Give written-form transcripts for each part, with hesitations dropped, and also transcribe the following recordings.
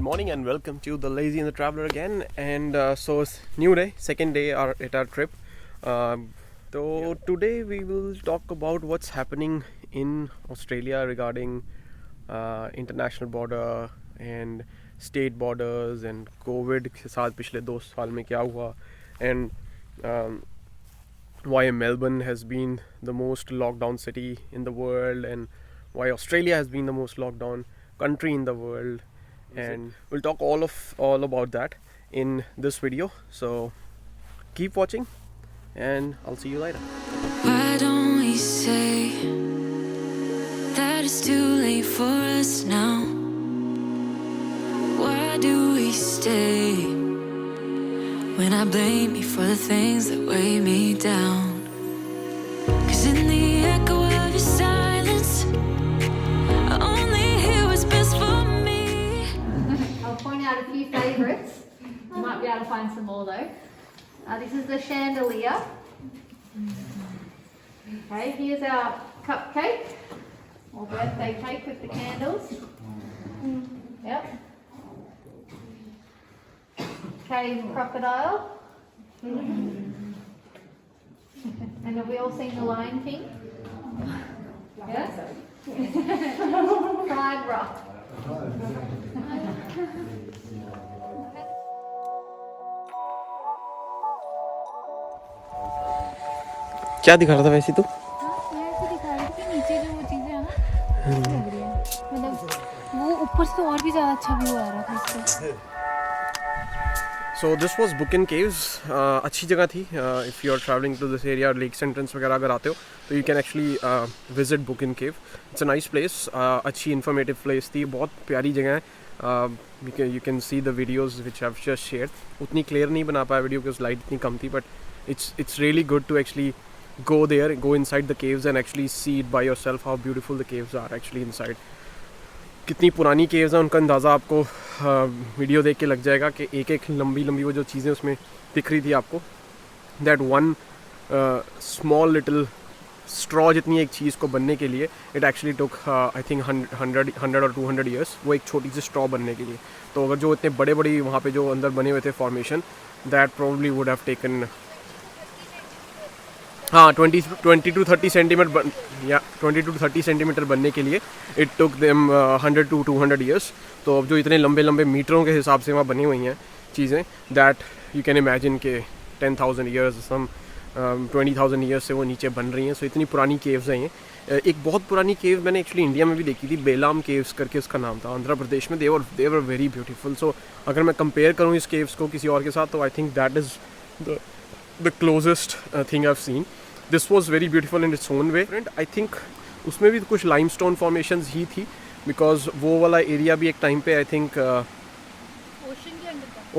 morning and welcome to the Lazy and the Traveler again. And so it's new day, second day at our trip. So today we will talk about what's happening in Australia regarding international border and state borders and COVID के साथ पिछले 2 साल में क्या हुआ and why Melbourne has been the most locked down city in the world and why Australia has been the most locked down country in the world. And we'll talk all about that in this video, so keep watching and I'll see you later. Why don't we say that it's too late for us now? Why do we stay when I blame you for the things that weigh me down? 'Cause in the echo of your silence I only hear what's best for me. I'll point out a few favourites. You might be able to find some more though. This is the chandelier. Okay, here's our cupcake or birthday cake with the candles. Yep. Canadian crocodile. And have we all seen The Lion King? Yes. Pride Rock. क्या दिखा रहा था वैसे तू? मैं ऐसे दिखा रही थी कि नीचे जो वो चीजें हैं ना अच्छी लग रही है, मतलब वो ऊपर से और भी ज़्यादा अच्छा व्यू आ रहा था इससे. So this was Buchan Caves. अच्छी जगह थी. If you are traveling to this area, Lakes Entrance वगैरह अगर आते हो तो you can actually visit Buchan Cave. It's a nice place. अच्छी informative place थी. बहुत प्यारी जगह है. You can see the videos which I've just shared. उतनी clear नहीं बना पाया वीडियो because light इतनी कम थी, but it's really good to actually go there, go inside the caves and actually see it by yourself how beautiful the caves are actually inside. कितनी पुरानी caves हैं उनका अंदाज़ा आपको वीडियो देख के लग जाएगा कि एक एक लंबी लंबी वो जो चीज़ें उसमें दिख रही थी आपको. That one small little straw जितनी एक चीज़ को बनने के लिए it actually took I think 100 और 200 ईयर्स वो एक छोटी सी स्ट्रॉ बनने के लिए. तो अगर जो इतने बड़े बड़े वहाँ पे जो अंदर बने हुए थे formation that probably would have taken 20 to 30 centimetre या 20 to 30 सेंटीमीटर बनने के लिए it took them 100 to 200 years. तो अब जो इतने लंबे लंबे मीटरों के हिसाब से वहाँ बनी हुई हैं चीज़ें दैट यू कैन इमेजिन के 10,000 ईयर्स सम 20,000 ईयर्स से वो नीचे बन रही हैं. सो इतनी पुरानी केव्स हैं ये. एक बहुत पुरानी केव मैंने एक्चुअली इंडिया में भी देखी थी, बेलाम केव्स करके उसका नाम था, आंध्र प्रदेश में. दे वर वेरी ब्यूटीफुल. सो अगर मैं कंपेयर करूँ इस केव्स को किसी और के साथ तो I think that is the closest thing I've seen. This was very beautiful in its own way. I think उसमें भी कुछ limestone formations ही थी because वो वाला area भी एक time पे I think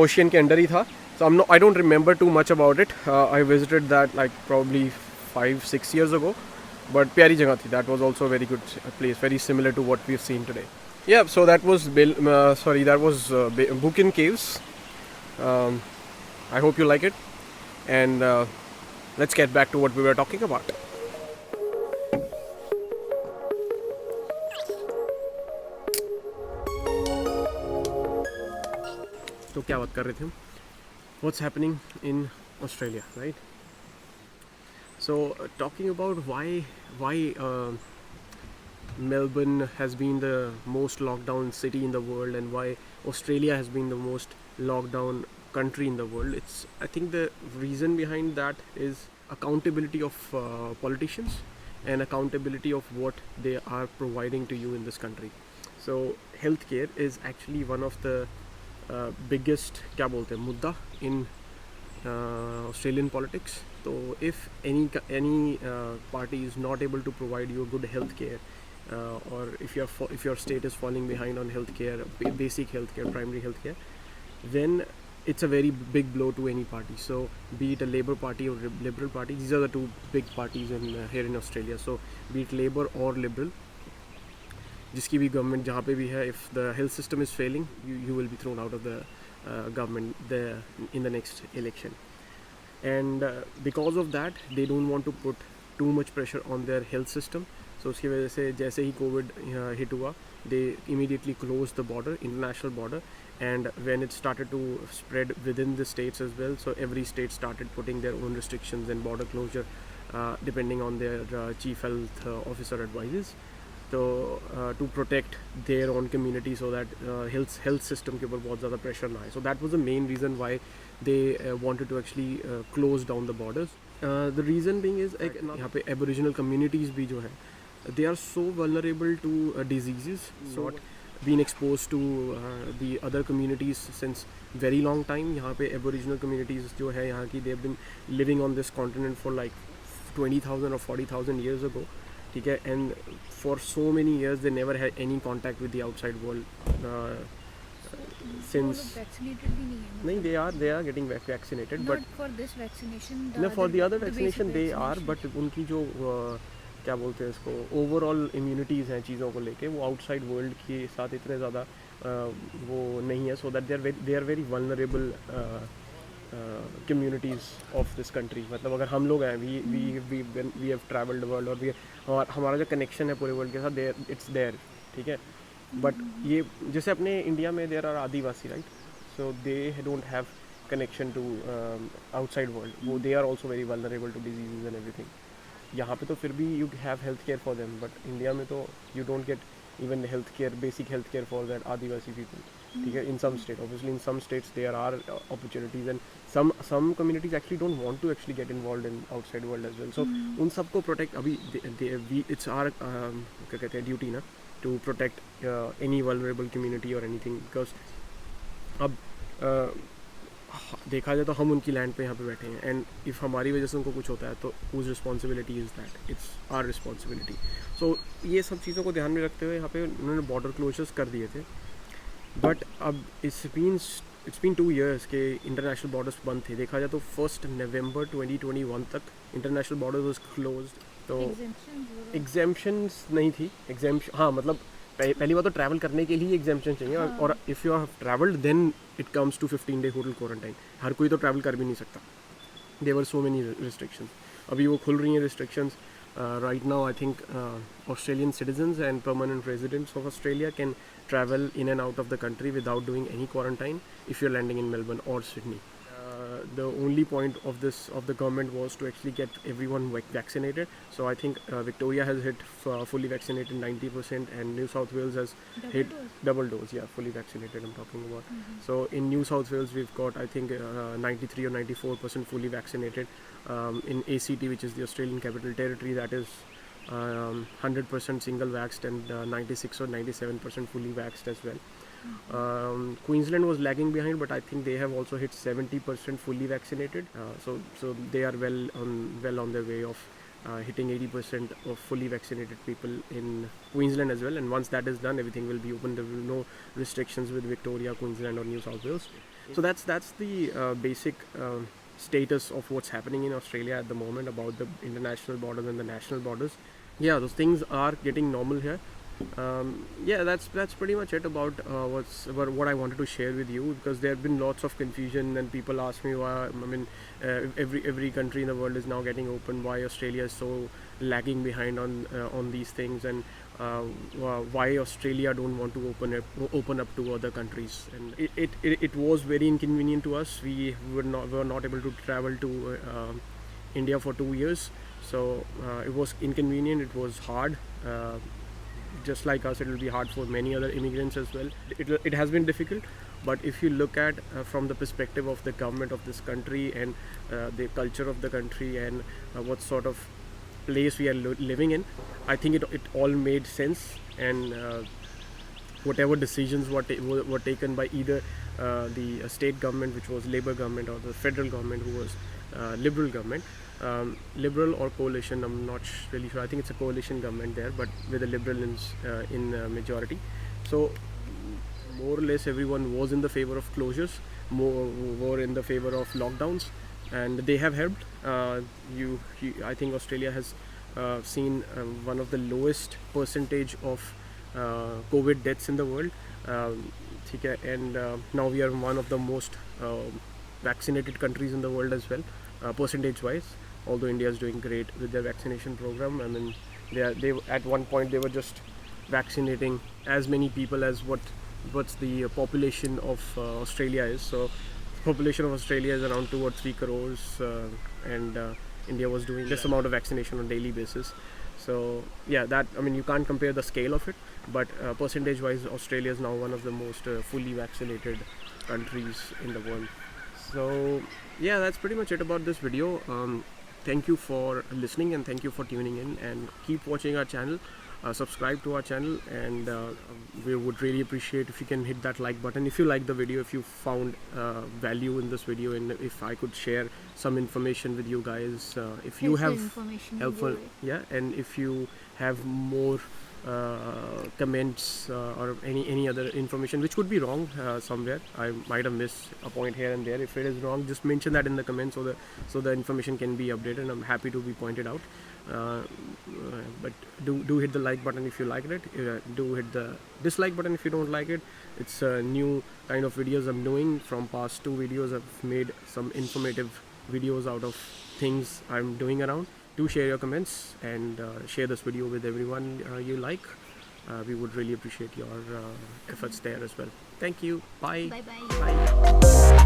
ocean के अंदर ही था. So I don't remember too much about it. I visited that like probably 5-6 years ago. But प्यारी जगह थी. That was also a very good place, very similar to what we've seen today. Yeah, so that was Buchan Caves. I hope you like it. And let's get back to what we were talking about. तो क्या बात कर रहे थे हम? What's happening in Australia, right? So talking about why Melbourne has been the most locked down city in the world and why Australia has been the most locked down country in the world. I think the reason behind that is accountability of politicians and accountability of what they are providing to you in this country. So healthcare is actually one of the biggest क्या बोलते हैं मुद्दा in Australian politics. So if any party is not able to provide you good healthcare or if your state is falling behind on healthcare, basic healthcare, primary healthcare, then it's a very big blow to any party. So be it a Labour Party or Liberal Party, these are the two big parties here in Australia. So be it Labour or Liberal, जिसकी भी government जहाँ पे भी है, if the health system is failing, you will be thrown out of the government in the next election. And because of that, they don't want to put too much pressure on their health system. तो उसकी वजह से जैसे ही Covid hit हुआ, दे immediately close the border, international border, and when it started to spread within the states as well, so every state started putting their own restrictions and border closure depending on their chief health officer advices, so to protect their own community so that health system के ऊपर बहुत ज़्यादा pressure ना आए. So that was the main reason why they wanted to actually close down the borders. The reason being is like यहाँ पे aboriginal communities भी जो हैं, they are so vulnerable to diseases, not been exposed to the other communities since very long time. यहाँ पे aboriginal communities जो है यहाँ की, they have been living on this continent for like 20,000 or 40,000 years ago, ठीक है, and for so many years they never had any contact with the outside world since. Vaccinated भी नहीं है. नहीं, they are getting vaccinated, Not but for this vaccination. no, for the other basic vaccination they are, but उनकी जो क्या बोलते हैं इसको, ओवरऑल इम्यूनिटीज़ हैं चीज़ों को लेके, वो आउटसाइड वर्ल्ड के साथ इतने ज़्यादा वो नहीं है, so that they are very vulnerable communities of this country. मतलब अगर हम लोग हैं, वी हैव ट्रैवल्ड वर्ल्ड, और हमारा जो कनेक्शन है पूरे वर्ल्ड के साथ, इट्स देयर, ठीक है. बट ये जैसे अपने इंडिया में there are Adivasi, right, so they don't have connection to outside world, वो they are also very vulnerable to disease and everything. यहाँ पे तो फिर भी you have health care for them, but India में तो you don't get even health care, basic health care for that Adivasi people, ठीक है. In some state, obviously in some states there are opportunities, and some communities actually don't want to actually get involved in outside world as well. So उन सबको protect अभी it's our क्या कहते हैं duty ना, to protect any vulnerable community or anything, because अब देखा जाए तो हम उनकी लैंड पे यहाँ पे बैठे हैं, एंड इफ़ हमारी वजह से उनको कुछ होता है तो whose responsibility is that? It's our responsibility. So ये सब चीज़ों को ध्यान में रखते हुए यहाँ पे उन्होंने बॉर्डर क्लोजर्स कर दिए थे. बट अब it's been 2 years के इंटरनेशनल बॉर्डर्स बंद थे. देखा जाए तो 1 नवंबर 2021 तक इंटरनेशनल बॉर्डर वॉज क्लोज्ड. तो एग्जेम्पशंस नहीं थी. हाँ, मतलब पहली बात तो ट्रैवल करने के लिए एग्जाम्पशन चाहिए, और if you have travelled then it comes to 15 day hotel quarantine. हर कोई तो ट्रैवल कर भी नहीं सकता. There were so many restrictions. अभी वो खुल रही हैं restrictions. Right now I think Australian citizens and permanent residents of Australia can travel in and out of the country without doing any quarantine if you're landing in Melbourne or Sydney. The only point of the government was to actually get everyone vaccinated. So I think Victoria has hit fully vaccinated 90%, and New South Wales has hit double dose. Yeah, fully vaccinated I'm talking about. So in New South Wales we've got I think 93 or 94% fully vaccinated. In ACT, which is the Australian Capital Territory, that is 100% single vaxxed, and 96 or 97% fully vaxxed as well. Queensland was lagging behind, but I think they have also hit 70% fully vaccinated. So they are well on their way of hitting 80% of fully vaccinated people in Queensland as well. And once that is done, everything will be open. There will be no restrictions with Victoria, Queensland, or New South Wales. So that's the basic status of what's happening in Australia at the moment about the international borders and the national borders. Yeah, those things are getting normal here. Yeah, that's pretty much it about what I wanted to share with you, because there have been lots of confusion and people ask me why. I mean, every country in the world is now getting open. Why Australia is so lagging behind on these things, and why Australia don't want to open up to other countries. And it was very inconvenient to us. We were not able to travel to India for 2 years. So it was inconvenient, it was hard. Just like us, it will be hard for many other immigrants as well. It has been difficult, but if you look at from the perspective of the government of this country and the culture of the country and what sort of place we are living in, I think it all made sense. And whatever decisions were taken by either the state government, which was Labour government, or the federal government, who was Liberal government, Liberal or coalition, I'm not really sure. I think it's a coalition government there, but with the Liberal in majority. So more or less everyone was in the favor of closures, more were in the favor of lockdowns, and they have helped. I think Australia has seen one of the lowest percentage of COVID deaths in the world. And now we are one of the most vaccinated countries in the world as well, percentage wise, although India is doing great with their vaccination program. I mean, They at one point they were just vaccinating as many people as what's the population of Australia is. So population of Australia is around 2 or 3 crores, and India was doing this amount of vaccination on a daily basis. So yeah, that, I mean, you can't compare the scale of it, but percentage wise Australia is now one of the most fully vaccinated countries in the world. So yeah, that's pretty much it about this video. Thank you for listening and thank you for tuning in, and keep watching our channel. Subscribe to our channel, and we would really appreciate if you can hit that like button if you like the video, if you found value in this video, and if I could share some information with you guys, if you have helpful, yeah, and if you have more comments or any other information which could be wrong somewhere, I might have missed a point here and there. If it is wrong, just mention that in the comments so the information can be updated, and I'm happy to be pointed out. But do hit the like button if you liked it. Do hit the dislike button if you don't like it. It's a new kind of videos I'm doing. From past 2 videos I've made some informative videos out of things I'm doing around. Do share your comments and share this video with everyone you like. We would really appreciate your efforts there as well. Thank you. Bye. Bye bye. Bye.